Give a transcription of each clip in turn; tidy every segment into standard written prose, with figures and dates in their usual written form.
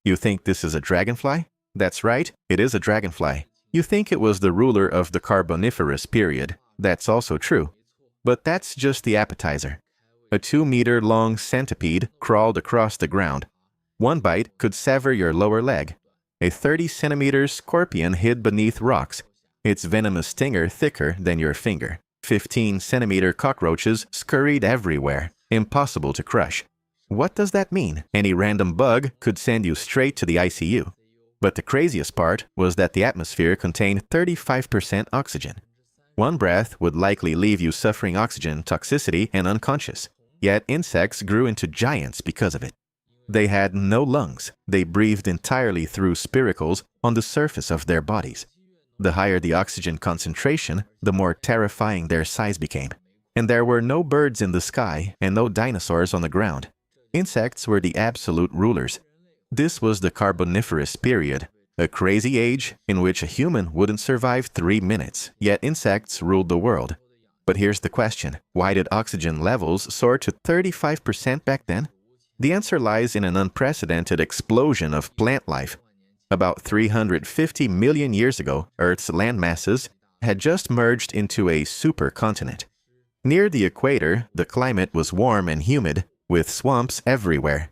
You think this is a dragonfly? That's right, it is a dragonfly. You think it was the ruler of the Carboniferous period. That's also true. But that's just the appetizer. A 2-meter-long centipede crawled across the ground. One bite could sever your lower leg. A 30-centimeter scorpion hid beneath rocks, its venomous stinger thicker than your finger. 15-centimeter cockroaches scurried everywhere, impossible to crush. What does that mean? Any random bug could send you straight to the ICU. But the craziest part was that the atmosphere contained 35% oxygen. One breath would likely leave you suffering oxygen toxicity and unconscious. Yet insects grew into giants because of it. They had no lungs. They breathed entirely through spiracles on the surface of their bodies. The higher the oxygen concentration, the more terrifying their size became. And there were no birds in the sky and no dinosaurs on the ground. Insects were the absolute rulers. This was the Carboniferous Period, a crazy age in which a human wouldn't survive 3 minutes, yet insects ruled the world. But here's the question: why did oxygen levels soar to 35% back then? The answer lies in an unprecedented explosion of plant life. About 350 million years ago, Earth's land masses had just merged into a supercontinent. Near the equator, the climate was warm and humid, with swamps everywhere.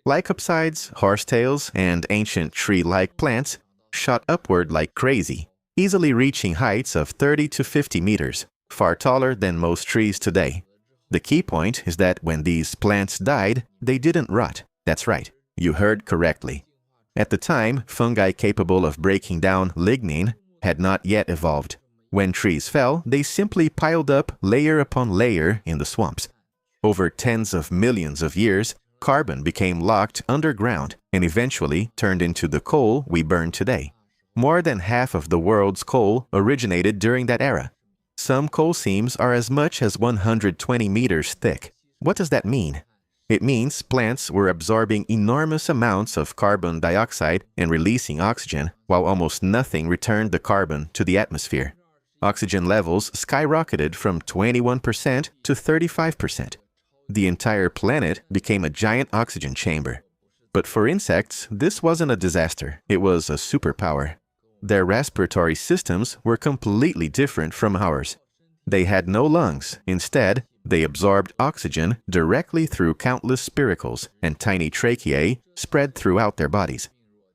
Lycopsides, horsetails, and ancient tree-like plants shot upward like crazy, easily reaching heights of 30 to 50 meters, far taller than most trees today. The key point is that when these plants died, they didn't rot. That's right, you heard correctly. At the time, fungi capable of breaking down lignin had not yet evolved. When trees fell, they simply piled up layer upon layer in the swamps. Over tens of millions of years, carbon became locked underground and eventually turned into the coal we burn today. More than half of the world's coal originated during that era. Some coal seams are as much as 120 meters thick. What does that mean? It means plants were absorbing enormous amounts of carbon dioxide and releasing oxygen, while almost nothing returned the carbon to the atmosphere. Oxygen levels skyrocketed from 21% to 35%. The entire planet became a giant oxygen chamber. But for insects, this wasn't a disaster. It was a superpower. Their respiratory systems were completely different from ours. They had no lungs. Instead, they absorbed oxygen directly through countless spiracles and tiny tracheae spread throughout their bodies.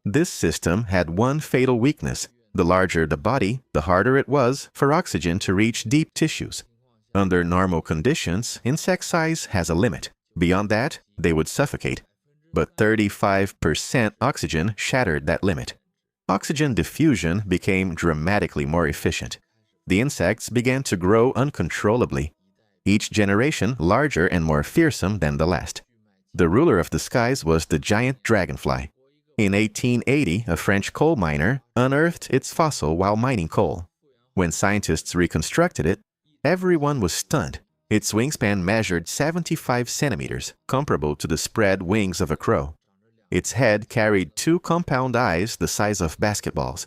This system had one fatal weakness. The larger the body, the harder it was for oxygen to reach deep tissues. Under normal conditions, insect size has a limit. Beyond that, they would suffocate. But 35% oxygen shattered that limit. Oxygen diffusion became dramatically more efficient. The insects began to grow uncontrollably, each generation larger and more fearsome than the last. The ruler of the skies was the giant dragonfly. In 1880, a French coal miner unearthed its fossil while mining coal. When scientists reconstructed it, everyone was stunned. Its wingspan measured 75 centimeters, comparable to the spread wings of a crow. Its head carried 2 compound eyes the size of basketballs.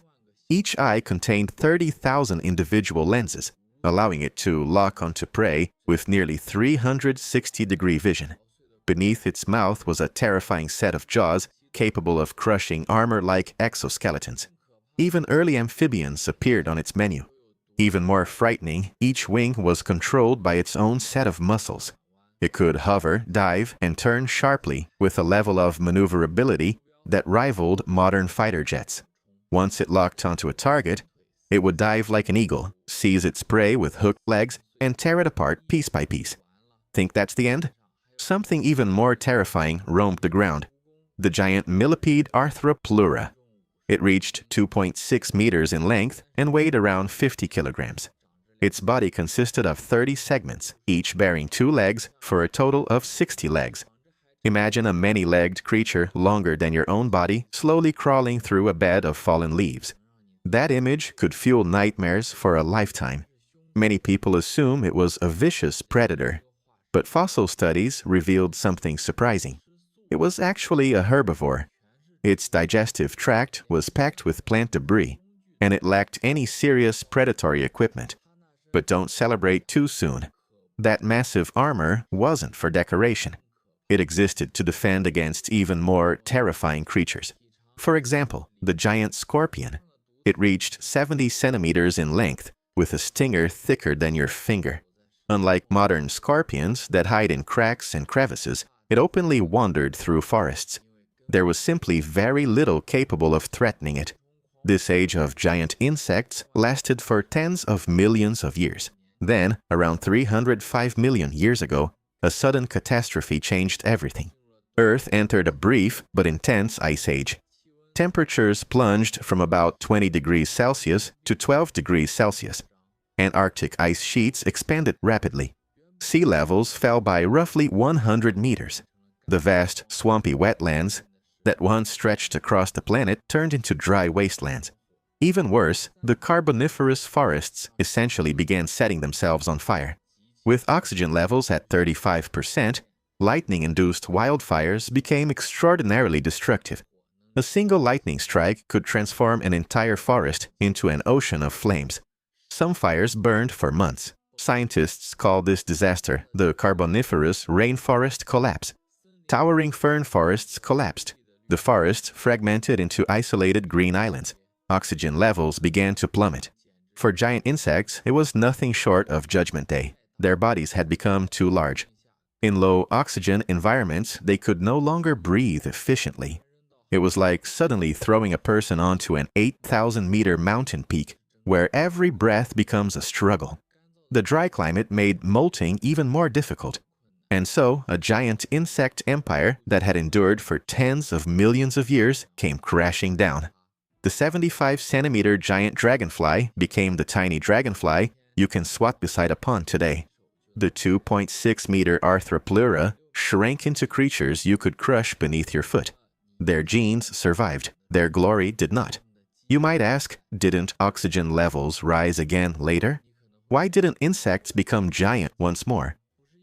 Each eye contained 30,000 individual lenses, allowing it to lock onto prey with nearly 360-degree vision. Beneath its mouth was a terrifying set of jaws capable of crushing armor-like exoskeletons. Even early amphibians appeared on its menu. Even more frightening, each wing was controlled by its own set of muscles. It could hover, dive, and turn sharply with a level of maneuverability that rivaled modern fighter jets. Once it locked onto a target, it would dive like an eagle, seize its prey with hooked legs, and tear it apart piece by piece. Think that's the end? Something even more terrifying roamed the ground. The giant millipede arthropods. It reached 2.6 meters in length and weighed around 50 kilograms. Its body consisted of 30 segments, each bearing 2 legs for a total of 60 legs. Imagine a many-legged creature longer than your own body slowly crawling through a bed of fallen leaves. That image could fuel nightmares for a lifetime. Many people assume it was a vicious predator. But fossil studies revealed something surprising. It was actually a herbivore. Its digestive tract was packed with plant debris, and it lacked any serious predatory equipment. But don't celebrate too soon. That massive armor wasn't for decoration. It existed to defend against even more terrifying creatures. For example, the giant scorpion. It reached 70 centimeters in length, with a stinger thicker than your finger. Unlike modern scorpions that hide in cracks and crevices, it openly wandered through forests. There was simply very little capable of threatening it. This age of giant insects lasted for tens of millions of years. Then, around 305 million years ago, a sudden catastrophe changed everything. Earth entered a brief but intense ice age. Temperatures plunged from about 20 degrees Celsius to 12 degrees Celsius. Antarctic ice sheets expanded rapidly. Sea levels fell by roughly 100 meters. The vast, swampy wetlands that once stretched across the planet turned into dry wastelands. Even worse, the Carboniferous forests essentially began setting themselves on fire. With oxygen levels at 35%, lightning-induced wildfires became extraordinarily destructive. A single lightning strike could transform an entire forest into an ocean of flames. Some fires burned for months. Scientists call this disaster the Carboniferous Rainforest collapse. Towering fern forests collapsed. The forest fragmented into isolated green islands. Oxygen levels began to plummet. For giant insects, it was nothing short of Judgment Day. Their bodies had become too large. In low-oxygen environments, they could no longer breathe efficiently. It was like suddenly throwing a person onto an 8,000-meter mountain peak, where every breath becomes a struggle. The dry climate made molting even more difficult. And so, a giant insect empire that had endured for tens of millions of years came crashing down. The 75-centimeter giant dragonfly became the tiny dragonfly you can swat beside a pond today. The 2.6-meter arthropods shrank into creatures you could crush beneath your foot. Their genes survived. Their glory did not. You might ask, didn't oxygen levels rise again later? Why didn't insects become giant once more?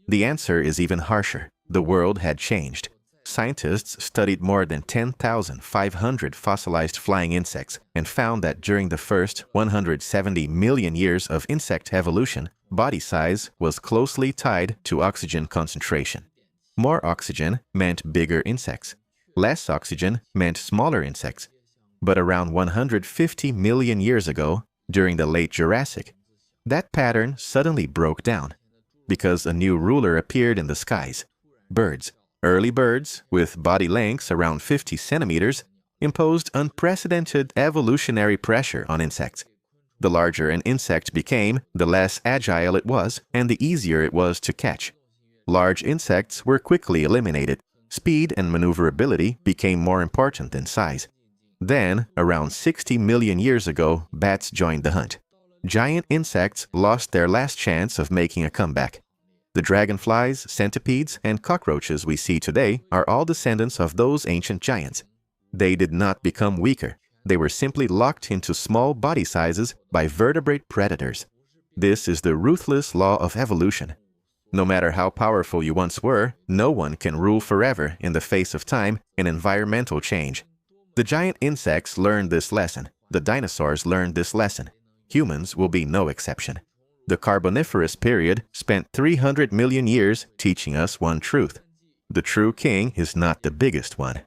The answer is even harsher. The world had changed. Scientists studied more than 10,500 fossilized flying insects and found that during the first 170 million years of insect evolution, body size was closely tied to oxygen concentration. More oxygen meant bigger insects. Less oxygen meant smaller insects. But around 150 million years ago, during the late Jurassic, that pattern suddenly broke down because a new ruler appeared in the skies. Birds. Early birds, with body lengths around 50 centimeters, imposed unprecedented evolutionary pressure on insects. The larger an insect became, the less agile it was, and the easier it was to catch. Large insects were quickly eliminated. Speed and maneuverability became more important than size. Then, around 60 million years ago, bats joined the hunt. Giant insects lost their last chance of making a comeback. The dragonflies, centipedes, and cockroaches we see today are all descendants of those ancient giants. They did not become weaker. They were simply locked into small body sizes by vertebrate predators. This is the ruthless law of evolution. No matter how powerful you once were, no one can rule forever in the face of time and environmental change. The giant insects learned this lesson. The dinosaurs learned this lesson. Humans will be no exception. The Carboniferous Period spent 300 million years teaching us one truth. The true king is not the biggest one.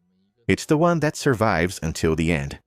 It's the one that survives until the end.